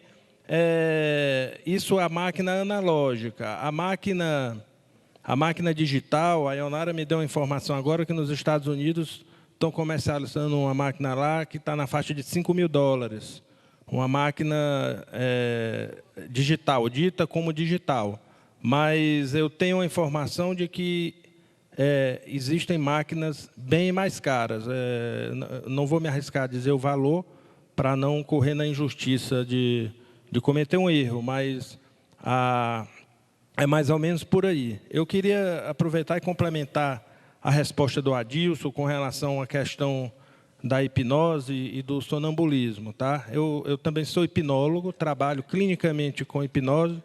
isso é a máquina analógica. A máquina digital, a Ionara me deu uma informação agora que nos Estados Unidos estão comercializando uma máquina lá que está na faixa de $5.000. Uma máquina digital, dita como digital. Mas eu tenho a informação de que existem máquinas bem mais caras. Não vou me arriscar a dizer o valor para não correr na injustiça de cometer um erro, mas é mais ou menos por aí. Eu queria aproveitar e complementar a resposta do Adilson com relação à questão da hipnose e do sonambulismo. Tá? Eu também sou hipnólogo, trabalho clinicamente com hipnose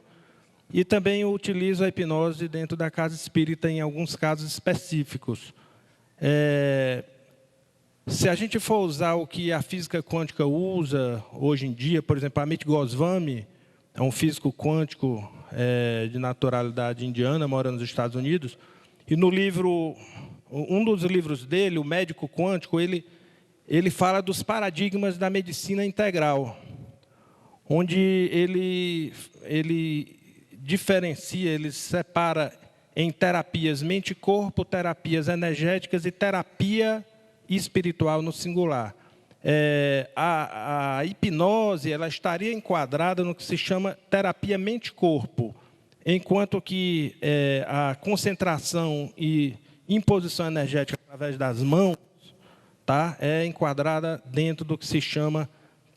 e também utilizo a hipnose dentro da casa espírita em alguns casos específicos. Se a gente for usar o que a física quântica usa hoje em dia, por exemplo, Amit Goswami é um físico quântico de naturalidade indiana, mora nos Estados Unidos, e no livro, um dos livros dele, O Médico Quântico, ele fala dos paradigmas da medicina integral, onde ele diferencia, ele separa em terapias mente-corpo, terapias energéticas e terapia espiritual no singular. A hipnose ela estaria enquadrada no que se chama terapia mente-corpo, enquanto que a concentração e imposição energética através das mãos é enquadrada dentro do que se chama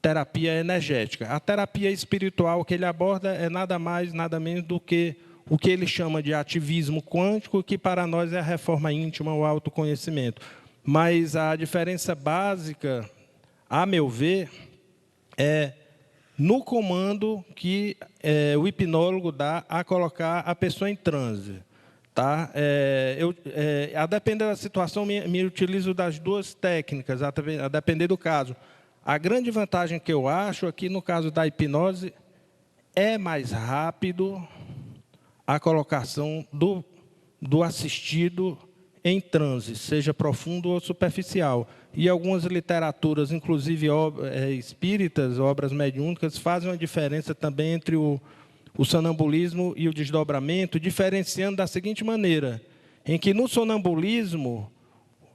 terapia energética. A terapia espiritual que ele aborda é nada mais, nada menos do que o que ele chama de ativismo quântico, que para nós é a reforma íntima, o autoconhecimento. Mas a diferença básica, a meu ver, é no comando que o hipnólogo dá a colocar a pessoa em transe. Tá? A depender da situação, me utilizo das duas técnicas, a depender do caso. A grande vantagem que eu acho aqui, no caso da hipnose, é mais rápido a colocação do assistido em transe, seja profundo ou superficial. E algumas literaturas, inclusive espíritas, obras mediúnicas, fazem uma diferença também entre o sonambulismo e o desdobramento, diferenciando da seguinte maneira, em que no sonambulismo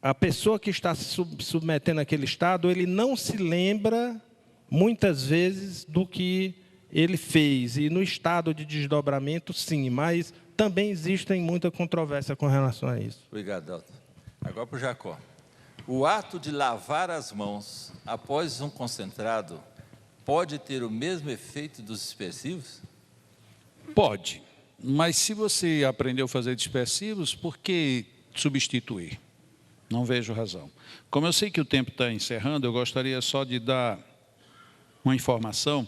a pessoa que está se submetendo àquele estado, ele não se lembra, muitas vezes, do que ele fez. E no estado de desdobramento, sim, mas também existe muita controvérsia com relação a isso. Obrigado, Dalton. Agora para o Jacó. O ato de lavar as mãos após um concentrado pode ter o mesmo efeito dos dispersivos? Pode, mas se você aprendeu a fazer dispersivos, por que substituir? Não vejo razão. Como eu sei que o tempo está encerrando, eu gostaria só de dar uma informação.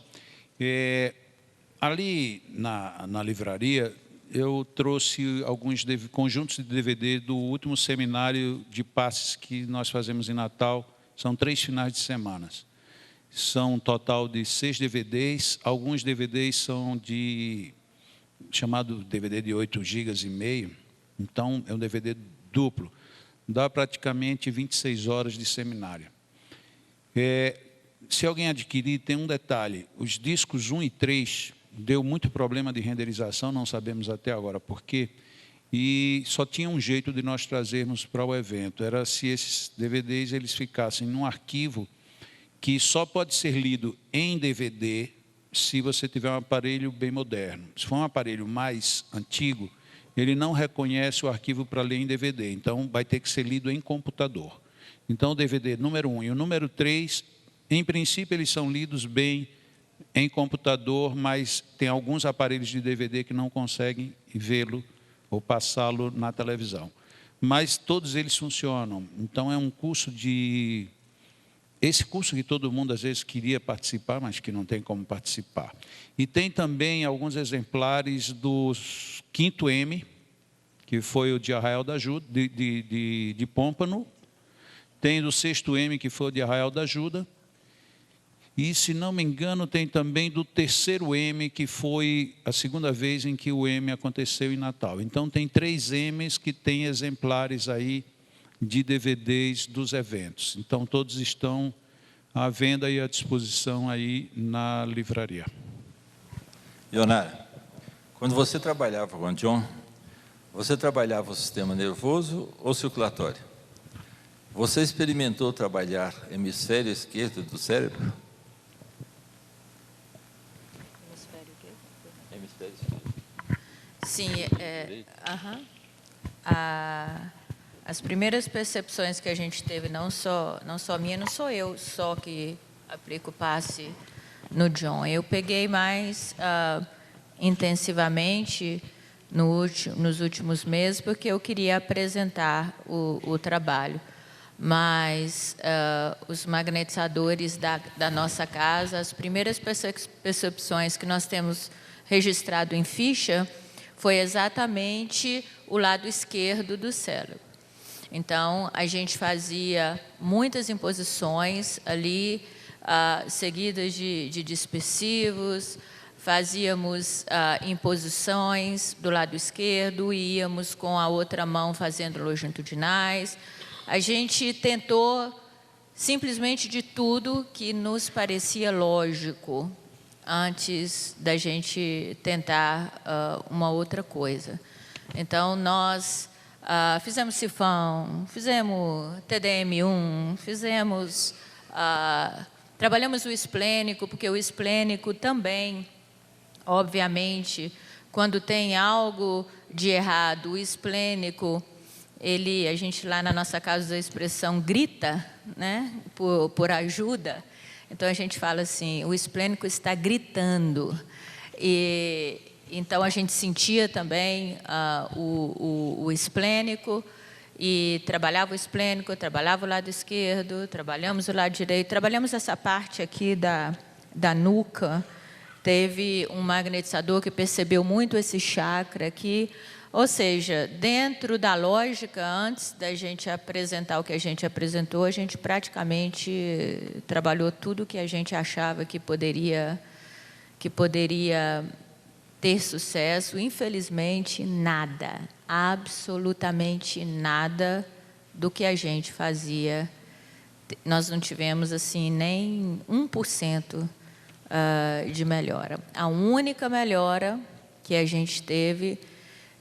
Ali na livraria, eu trouxe alguns conjuntos de DVD do último seminário de passes que nós fazemos em Natal. São 3 finais de semana. São um total de 6 DVDs. Alguns DVDs são chamado DVD de 8,5 GB. Então, é um DVD duplo. Dá praticamente 26 horas de seminário. Se alguém adquirir, tem um detalhe. Os discos 1 e 3 deu muito problema de renderização, não sabemos até agora por quê. E só tinha um jeito de nós trazermos para o evento. Era se esses DVDs eles ficassem num arquivo que só pode ser lido em DVD se você tiver um aparelho bem moderno. Se for um aparelho mais antigo, ele não reconhece o arquivo para ler em DVD, então vai ter que ser lido em computador. Então, o DVD número 1 e o número 3, em princípio, eles são lidos bem em computador, mas tem alguns aparelhos de DVD que não conseguem vê-lo ou passá-lo na televisão. Mas todos eles funcionam. Então, é um curso de... Esse curso que todo mundo, às vezes, queria participar, mas que não tem como participar. E tem também alguns exemplares do 5º M, que foi o de Arraial da Ajuda, de Pômpano. Tem do 6º M, que foi o de Arraial da Ajuda. E, se não me engano, tem também do 3º M, que foi a segunda vez em que o M aconteceu em Natal. Então, tem 3 M's que têm exemplares aí de DVDs dos eventos. Então, todos estão à venda e à disposição aí na livraria. Ionara, quando você trabalhava com o John, você trabalhava o sistema nervoso ou circulatório? Você experimentou trabalhar hemisfério esquerdo do cérebro? Hemisfério esquerdo. Sim, as primeiras percepções que a gente teve, não só minha, não sou eu só que aplico o passe no John. Eu peguei mais intensivamente nos últimos meses, porque eu queria apresentar o trabalho. Mas os magnetizadores da nossa casa, as primeiras percepções que nós temos registrado em ficha foi exatamente o lado esquerdo do cérebro. Então, a gente fazia muitas imposições ali, seguidas de dispersivos, fazíamos imposições do lado esquerdo e íamos com a outra mão fazendo longitudinais. A gente tentou simplesmente de tudo que nos parecia lógico antes da gente tentar uma outra coisa. Então, nós fizemos sifão, fizemos TDM1, trabalhamos o esplênico, porque o esplênico também, obviamente, quando tem algo de errado, o esplênico, a gente lá na nossa casa usa a expressão grita, né, por ajuda. Então, a gente fala assim, o esplênico está gritando. Então, a gente sentia também o esplênico e trabalhava o esplênico, trabalhava o lado esquerdo, trabalhamos o lado direito, trabalhamos essa parte aqui da nuca. Teve um magnetizador que percebeu muito esse chakra aqui. Ou seja, dentro da lógica, antes da gente apresentar o que a gente apresentou, a gente praticamente trabalhou tudo que a gente achava que poderia ter sucesso. Infelizmente, nada, absolutamente nada do que a gente fazia. Nós não tivemos assim nem 1% de melhora. A única melhora que a gente teve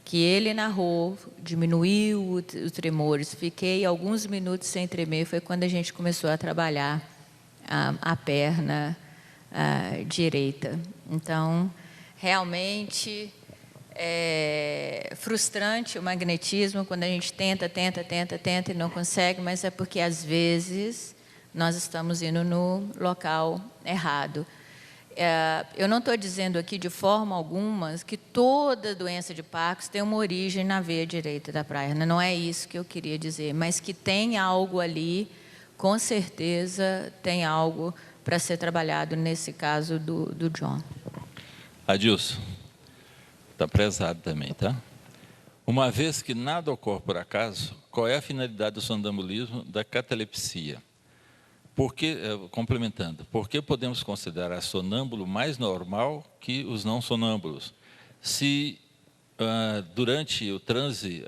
que ele narrou, diminuiu os tremores, fiquei alguns minutos sem tremer, foi quando a gente começou a trabalhar a perna direita. Então, realmente é frustrante o magnetismo quando a gente tenta e não consegue, mas é porque às vezes nós estamos indo no local errado. Eu não estou dizendo aqui de forma alguma que toda doença de Parkinson tem uma origem na veia direita da perna. Não é isso que eu queria dizer, mas que tem algo ali, com certeza tem algo para ser trabalhado nesse caso do John. Adilson, está prezado também, tá? Uma vez que nada ocorre por acaso, qual é a finalidade do sonambulismo, da catalepsia? Complementando, por que podemos considerar sonâmbulo mais normal que os não sonâmbulos? Se durante o transe,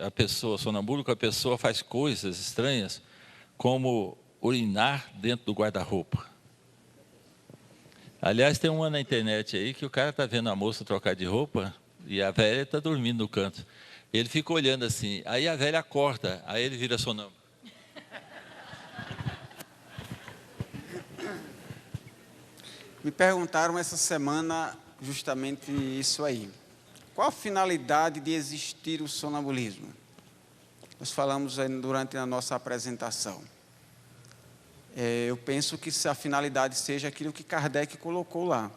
sonambúlico, a pessoa faz coisas estranhas, como urinar dentro do guarda-roupa. Aliás, tem uma na internet aí que o cara está vendo a moça trocar de roupa e a velha está dormindo no canto. Ele fica olhando assim, aí a velha acorda, aí ele vira sonâmbulo. Me perguntaram essa semana justamente isso aí. Qual a finalidade de existir o sonambulismo? Nós falamos durante a nossa apresentação. Eu penso que a finalidade seja aquilo que Kardec colocou lá.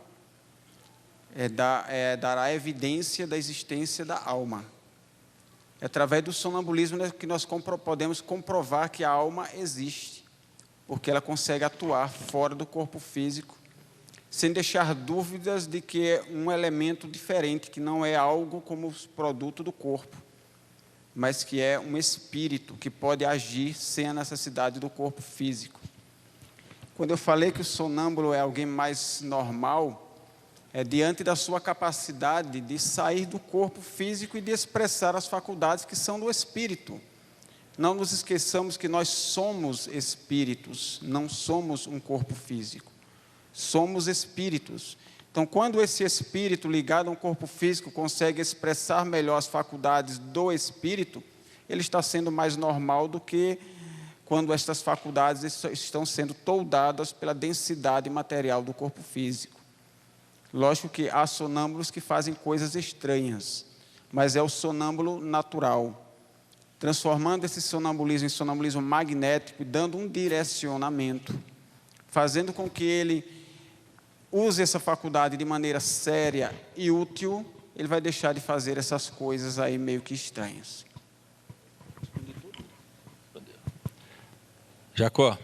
Dar a evidência da existência da alma. É através do sonambulismo que nós podemos comprovar que a alma existe, porque ela consegue atuar fora do corpo físico, sem deixar dúvidas de que é um elemento diferente, que não é algo como produto do corpo, mas que é um espírito que pode agir sem a necessidade do corpo físico. Quando eu falei que o sonâmbulo é alguém mais normal, é diante da sua capacidade de sair do corpo físico e de expressar as faculdades que são do espírito. Não nos esqueçamos que nós somos espíritos, não somos um corpo físico. Somos espíritos. Então, quando esse espírito ligado a um corpo físico consegue expressar melhor as faculdades do espírito, ele está sendo mais normal do que quando estas faculdades estão sendo toldadas pela densidade material do corpo físico. Lógico que há sonâmbulos que fazem coisas estranhas, mas é o sonâmbulo natural. Transformando esse sonambulismo em sonambulismo magnético e dando um direcionamento, fazendo com que ele use essa faculdade de maneira séria e útil, ele vai deixar de fazer essas coisas aí meio que estranhas. Jacó,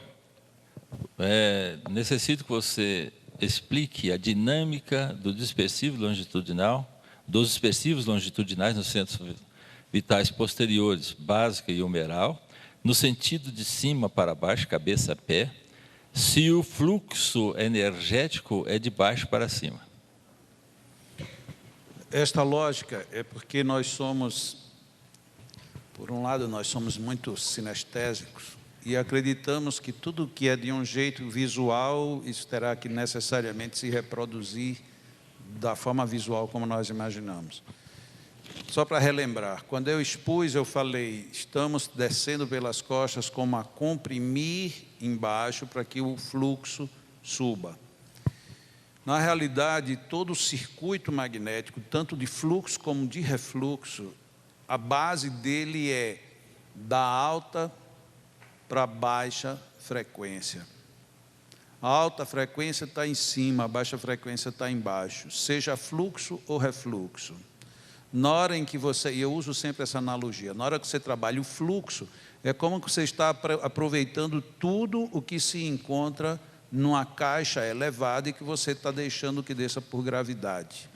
necessito que você explique a dinâmica do dispersivo longitudinal, dos dispersivos longitudinais nos centros vitais posteriores, básica e humeral, no sentido de cima para baixo, cabeça a pé, se o fluxo energético é de baixo para cima. Esta lógica é porque nós somos, por um lado, nós somos muito sinestésicos e acreditamos que tudo que é de um jeito visual, isso terá que necessariamente se reproduzir da forma visual como nós imaginamos. Só para relembrar, quando eu expus, eu falei, estamos descendo pelas costas como a comprimir embaixo para que o fluxo suba. Na realidade, todo o circuito magnético, tanto de fluxo como de refluxo, a base dele é da alta para baixa frequência. A alta frequência está em cima, a baixa frequência está embaixo, seja fluxo ou refluxo. Na hora em que você, e eu uso sempre essa analogia, na hora que você trabalha o fluxo, é como que você está aproveitando tudo o que se encontra numa caixa elevada e que você está deixando que desça por gravidade.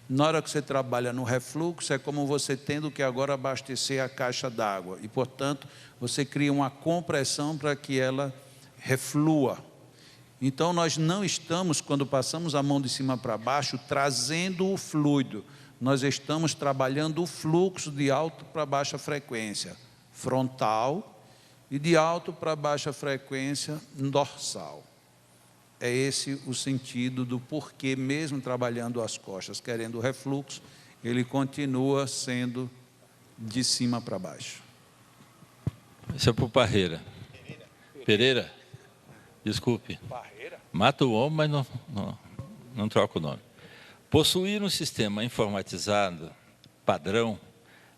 Na hora que você trabalha no refluxo, é como você tendo que agora abastecer a caixa d'água. E, portanto, você cria uma compressão para que ela reflua. Então, nós não estamos, quando passamos a mão de cima para baixo, trazendo o fluido. Nós estamos trabalhando o fluxo de alto para baixa frequência frontal e de alto para baixa frequência dorsal. É esse o sentido do porquê, mesmo trabalhando as costas, querendo refluxo, ele continua sendo de cima para baixo. Isso é para o Parreira. Pereira? Desculpe. Mata o homem, mas não troca o nome. Possuir um sistema informatizado padrão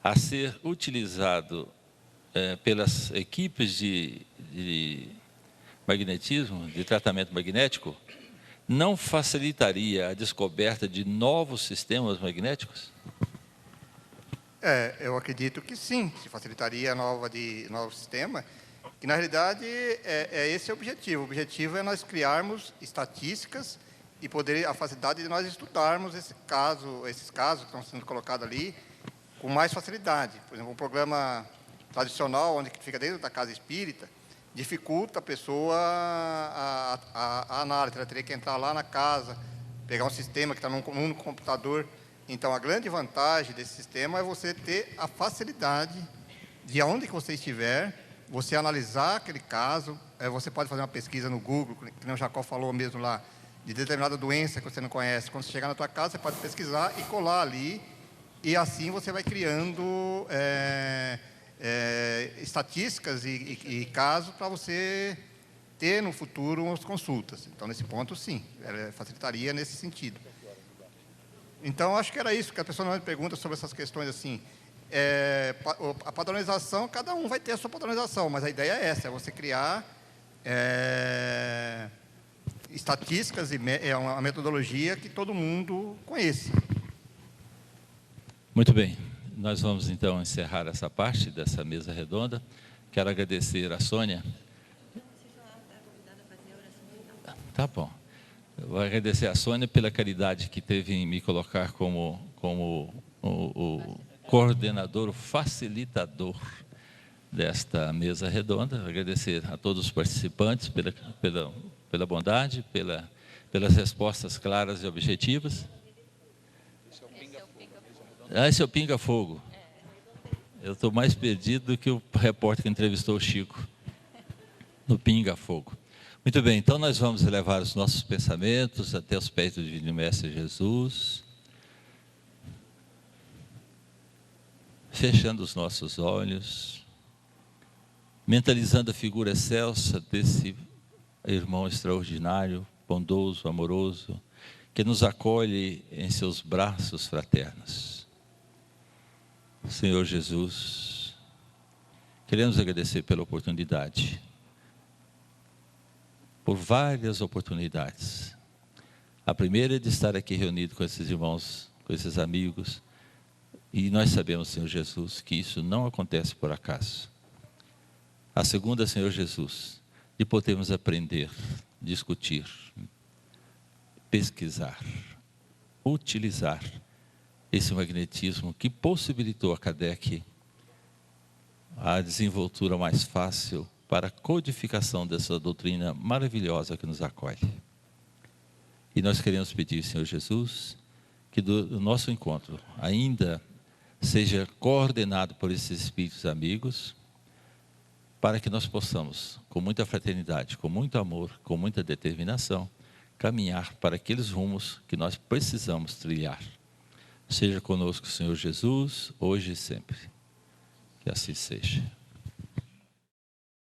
a ser utilizado pelas equipes de magnetismo, de tratamento magnético, não facilitaria a descoberta de novos sistemas magnéticos? Eu acredito que sim, se facilitaria a novo sistema, que na realidade esse é o objetivo. O objetivo é nós criarmos estatísticas e poder a facilidade de nós estudarmos esses casos que estão sendo colocados ali com mais facilidade. Por exemplo, um programa tradicional, onde fica dentro da casa espírita, dificulta a pessoa a análise. Ela teria que entrar lá na casa, pegar um sistema que está num computador. Então, a grande vantagem desse sistema é você ter a facilidade de onde que você estiver, você analisar aquele caso. Você pode fazer uma pesquisa no Google, que o Jacó falou mesmo lá, de determinada doença que você não conhece. Quando você chegar na tua casa, você pode pesquisar e colar ali, e assim você vai criando estatísticas e casos para você ter no futuro umas consultas. Então, nesse ponto, sim, facilitaria nesse sentido. Então, acho que era isso, que a pessoa não me pergunta sobre essas questões assim. A padronização, cada um vai ter a sua padronização, mas a ideia é essa, é você criar estatísticas e uma metodologia que todo mundo conheça. Muito bem. Nós vamos, então, encerrar essa parte dessa mesa redonda. Quero agradecer a Sônia. Tá bom. Eu vou agradecer a Sônia pela caridade que teve em me colocar como o coordenador, o facilitador desta mesa redonda. Agradecer a todos os participantes pela bondade, pelas respostas claras e objetivas. Esse é o pinga-fogo. Eu estou mais perdido do que o repórter que entrevistou o Chico no pinga-fogo. Muito bem, então nós vamos elevar os nossos pensamentos até os pés do Divino Mestre Jesus, fechando os nossos olhos, mentalizando a figura excelsa desse irmão extraordinário, bondoso, amoroso, que nos acolhe em seus braços fraternos. Senhor Jesus, queremos agradecer pela oportunidade, por várias oportunidades. A primeira é de estar aqui reunido com esses irmãos, com esses amigos, e nós sabemos, Senhor Jesus, que isso não acontece por acaso. A segunda, Senhor Jesus, de podermos aprender, discutir, pesquisar, utilizar esse magnetismo que possibilitou a Kardec a desenvoltura mais fácil para a codificação dessa doutrina maravilhosa que nos acolhe. E nós queremos pedir, Senhor Jesus, que do nosso encontro ainda seja coordenado por esses espíritos amigos, para que nós possamos, com muita fraternidade, com muito amor, com muita determinação, caminhar para aqueles rumos que nós precisamos trilhar. Seja conosco, Senhor Jesus, hoje e sempre. Que assim seja.